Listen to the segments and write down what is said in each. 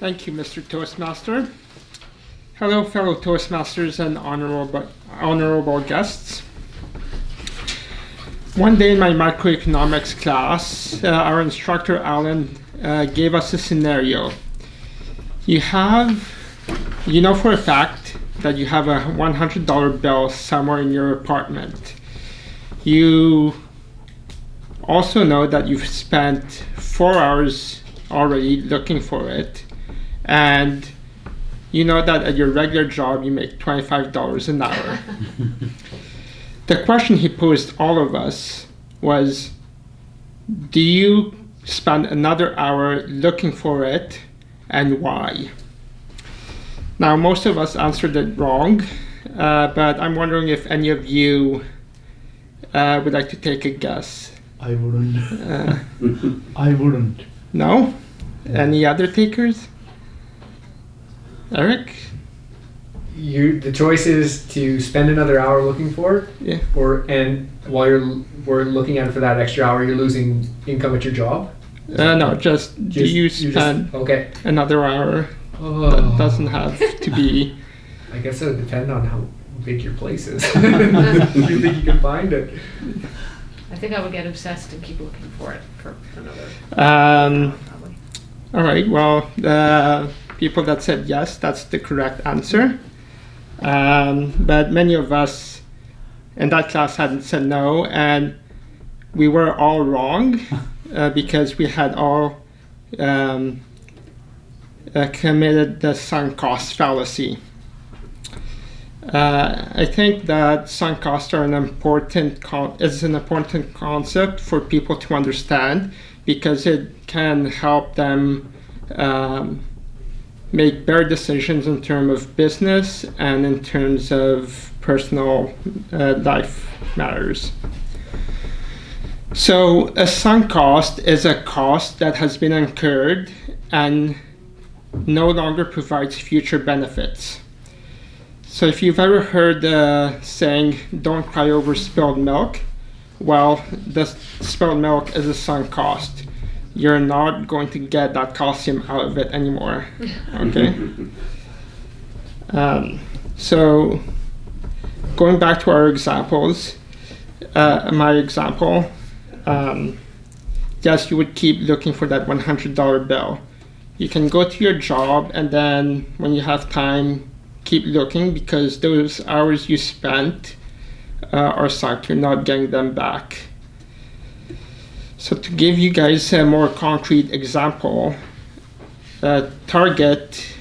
Thank you, Mr. Toastmaster. Hello, fellow Toastmasters and honorable guests. One day in my macroeconomics class, our instructor, Alan, gave us a scenario. You know for a fact that you have a $100 bill somewhere in your apartment. You also know that you've spent 4 hours already looking for it, and you know that at your regular job you make $25 an hour. The question he posed all of us was, do you spend another hour looking for it, and why? Now, most of us answered it wrong, but I'm wondering if any of you would like to take a guess. I wouldn't. I wouldn't. No? Any other takers? Eric? The choice is to spend another hour looking for it, Yeah. and while we're looking at it for that extra hour, you're losing income at your job. No, just do you spend okay. another hour? Oh. That doesn't have to be. I guess it would depend on how big your place is. You think you can find it? I think I would get obsessed and keep looking for it for another. Probably. All right. Well, the people that said yes, that's the correct answer. But many of us in that class hadn't said no, and we were all wrong because we had all committed the sunk cost fallacy. I think that sunk costs are an important concept for people to understand because it can help them make better decisions in terms of business and in terms of personal life matters. So a sunk cost is a cost that has been incurred and no longer provides future benefits. So if you've ever heard the saying, don't cry over spilled milk, well, the spilled milk is a sunk cost. You're not going to get that calcium out of it anymore, okay? So going back to our examples, my example, yes, you would keep looking for that $100 bill. You can go to your job and then when you have time, keep looking because those hours you spent are sunk. You're not getting them back. So to give you guys a more concrete example, Target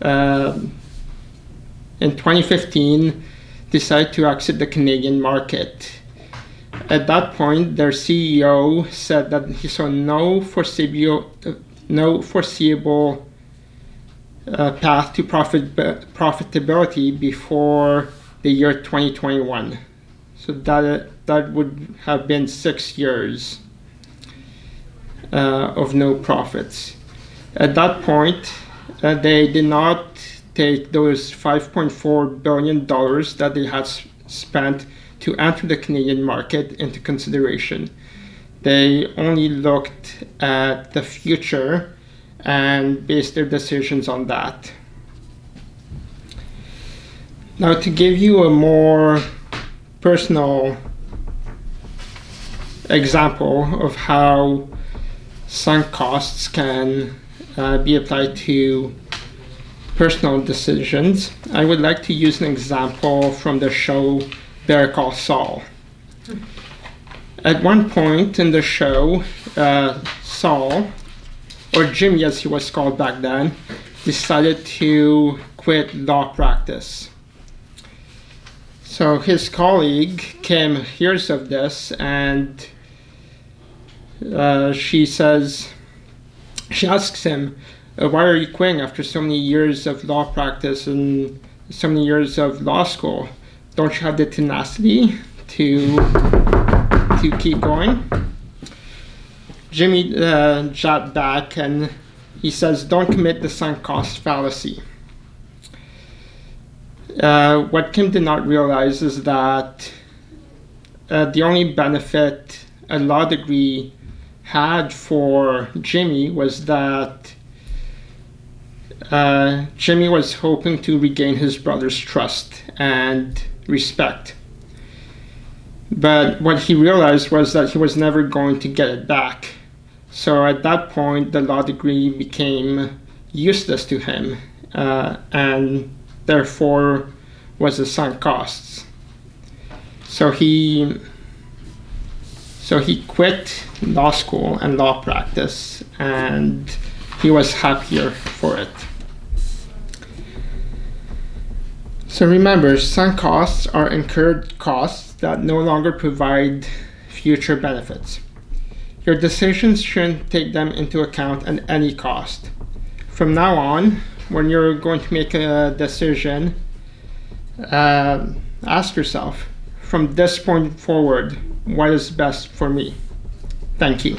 in 2015 decided to exit the Canadian market. At that point, their CEO said that he saw no foreseeable path to profitability before the year 2021. So that would have been 6 years of no profits. At that point, they did not take those $5.4 billion that they had spent to enter the Canadian market into consideration. They only looked at the future and based their decisions on that. Now, to give you a more personal example of how sunk costs can be applied to personal decisions, I would like to use an example from the show Better Call Saul. At one point in the show, Saul, or Jimmy as he was called back then, decided to quit law practice. So his colleague Kim hears of this and she asks him, why are you quitting after so many years of law practice and so many years of law school? Don't you have the tenacity to keep going? Jimmy jabbed back and he says, don't commit the sunk cost fallacy. What Kim did not realize is that the only benefit a law degree had for Jimmy was that Jimmy was hoping to regain his brother's trust and respect. But what he realized was that he was never going to get it back. So at that point, the law degree became useless to him, and therefore was a sunk cost. So he quit law school and law practice, and he was happier for it. So remember, sunk costs are incurred costs that no longer provide future benefits. Your decisions shouldn't take them into account at any cost. From now on, when you're going to make a decision, ask yourself, from this point forward, what is best for me? Thank you.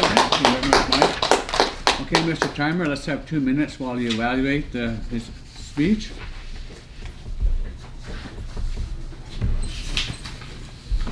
Thank you very much, Mike. Okay, Mr. Timer, let's have 2 minutes while you evaluate his speech.